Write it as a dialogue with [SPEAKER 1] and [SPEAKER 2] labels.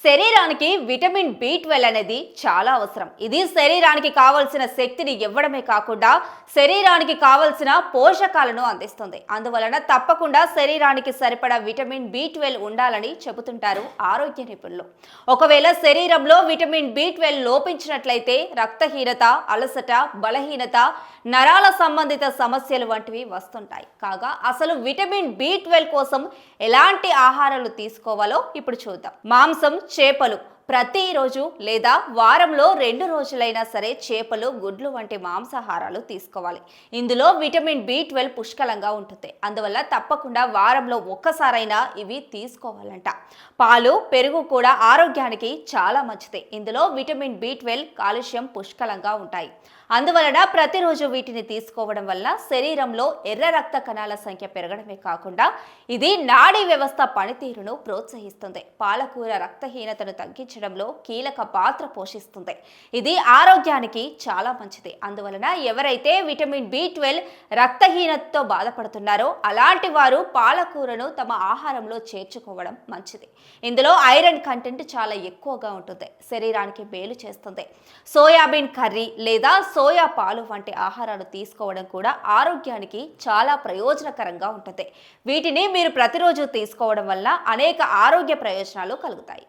[SPEAKER 1] శరీరానికి vitamin B12 అనేది చాలా అవసరం. ఇది శరీరానికి కావలసిన శక్తిని ఇవ్వడమే కాకుండా శరీరానికి కావలసిన పోషకాలను అందిస్తుంది. అందువలన తప్పకుండా శరీరానికి సరిపడా విటమిన్ బి12 ఉండాలని చెబుతుంటారు ఆరోగ్య నిపుణులు. ఒకవేళ శరీరంలో విటమిన్ బి12 లోపించినట్లయితే రక్తహీనత, అలసట, బలహీనత, నరాల సంబంధిత సమస్యలు వంటివి వస్తుంటాయి. కాగా అసలు విటమిన్ బి12 కోసం ఎలాంటి ఆహారాలు తీసుకోవాలో ఇప్పుడు చూద్దాం. మాంసం, చేపలు ప్రతిరోజు లేదా వారంలో 2 రోజులైనా సరే చేపలు, గుడ్లు వంటి మాంసాహారాలు తీసుకోవాలి. ఇందులో విటమిన్ బి12 పుష్కలంగా ఉంటుంది. అందువల్ల తప్పకుండా వారంలో ఒక్కసారైనా ఇవి తీసుకోవాలంట. పాలు, పెరుగు కూడా ఆరోగ్యానికి చాలా మంచిది. ఇందులో విటమిన్ బి12, కాల్షియం పుష్కలంగా ఉంటాయి. అందువలన ప్రతిరోజు వీటిని తీసుకోవడం వల్ల శరీరంలో ఎర్ర రక్త కణాల సంఖ్య పెరగడమే కాకుండా ఇది నాడీ వ్యవస్థ పనితీరును ప్రోత్సహిస్తుంది. పాలకూర రక్తహీనతను తగ్గించడంలో కీలక పాత్ర పోషిస్తుంది. ఇది ఆరోగ్యానికి చాలా మంచిది. అందువలన ఎవరైతే విటమిన్ బి12 రక్తహీనతతో బాధపడుతున్నారో అలాంటి వారు పాలకూరను తమ ఆహారంలో చేర్చుకోవడం మంచిది. ఇందులో ఐరన్ కంటెంట్ చాలా ఎక్కువగా ఉంటుంది. శరీరానికి మేలు చేస్తుంది. సోయాబీన్ కర్రీ లేదా సోయా పాలు వంటి ఆహారాలు తీసుకోవడం కూడా ఆరోగ్యానికి చాలా ప్రయోజనకరంగా ఉంటుంది. వీటిని మీరు ప్రతిరోజు తీసుకోవడం వల్ల అనేక ఆరోగ్య ప్రయోజనాలు కలుగుతాయి.